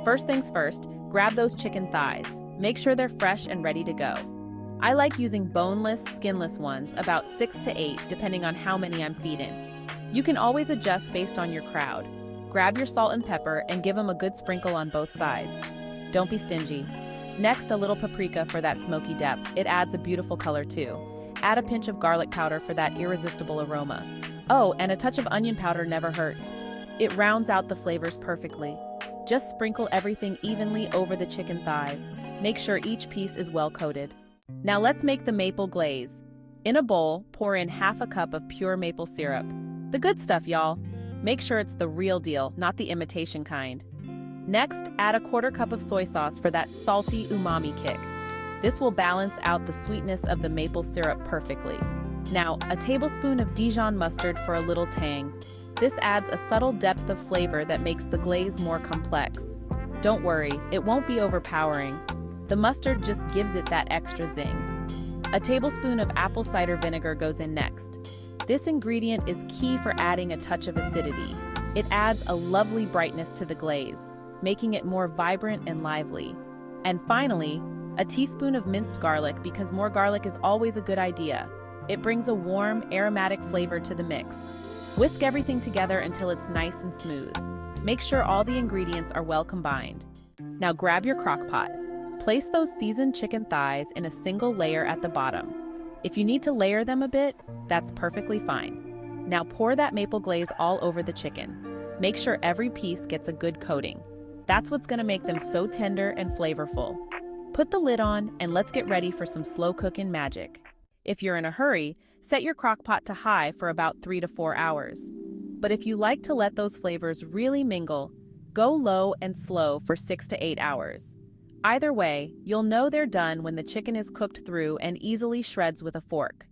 First things first, grab those chicken thighs. Make sure they're fresh and ready to go. I like using boneless, skinless ones, about 6 to 8, depending on how many I'm feeding. You can always adjust based on your crowd. Grab your salt and pepper and give them a good sprinkle on both sides. Don't be stingy. Next, a little paprika for that smoky depth. It adds a beautiful color too. Add a pinch of garlic powder for that irresistible aroma. Oh, and a touch of onion powder never hurts. It rounds out the flavors perfectly. Just sprinkle everything evenly over the chicken thighs. Make sure each piece is well coated. Now let's make the maple glaze. In a bowl, pour in half a cup of pure maple syrup. The good stuff, y'all. Make sure it's the real deal, not the imitation kind. Next, add a 1/4 cup of soy sauce for that salty umami kick. This will balance out the sweetness of the maple syrup perfectly. Now, a tablespoon of Dijon mustard for a little tang. This adds a subtle depth of flavor that makes the glaze more complex. Don't worry, it won't be overpowering. The mustard just gives it that extra zing. A tablespoon of apple cider vinegar goes in next. This ingredient is key for adding a touch of acidity. It adds a lovely brightness to the glaze, making it more vibrant and lively. And finally, a teaspoon of minced garlic, because more garlic is always a good idea. It brings a warm, aromatic flavor to the mix. Whisk everything together until it's nice and smooth. Make sure all the ingredients are well combined. Now grab your crock pot. Place those seasoned chicken thighs in a single layer at the bottom. If you need to layer them a bit, that's perfectly fine. Now pour that maple glaze all over the chicken. Make sure every piece gets a good coating. That's what's going to make them so tender and flavorful. Put the lid on and let's get ready for some slow cooking magic. If you're in a hurry, set your crock pot to high for about 3 to 4 hours. But if you like to let those flavors really mingle, go low and slow for 6 to 8 hours. Either way, you'll know they're done when the chicken is cooked through and easily shreds with a fork.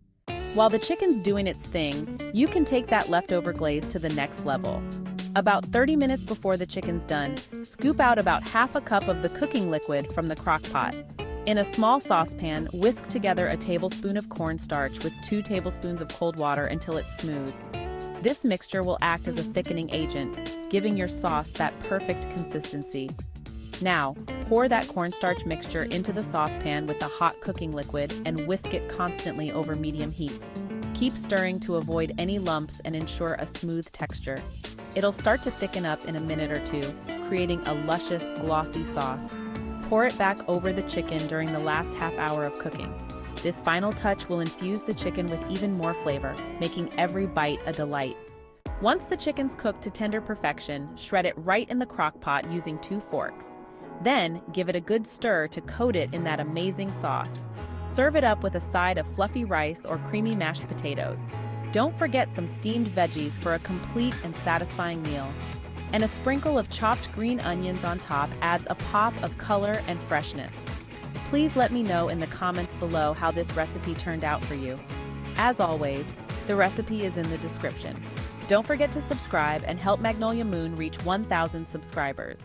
While the chicken's doing its thing, you can take that leftover glaze to the next level. About 30 minutes before the chicken's done, scoop out about half a cup of the cooking liquid from the crock pot. In a small saucepan, whisk together a tablespoon of cornstarch with 2 tablespoons of cold water until it's smooth. This mixture will act as a thickening agent, giving your sauce that perfect consistency. Now, pour that cornstarch mixture into the saucepan with the hot cooking liquid and whisk it constantly over medium heat. Keep stirring to avoid any lumps and ensure a smooth texture. It'll start to thicken up in a minute or two, creating a luscious, glossy sauce. Pour it back over the chicken during the last half hour of cooking. This final touch will infuse the chicken with even more flavor, making every bite a delight. Once the chicken's cooked to tender perfection, shred it right in the crock pot using 2 forks. Then, give it a good stir to coat it in that amazing sauce. Serve it up with a side of fluffy rice or creamy mashed potatoes. Don't forget some steamed veggies for a complete and satisfying meal. And a sprinkle of chopped green onions on top adds a pop of color and freshness. Please let me know in the comments below how this recipe turned out for you. As always, the recipe is in the description. Don't forget to subscribe and help Magnolia Moon reach 1,000 subscribers.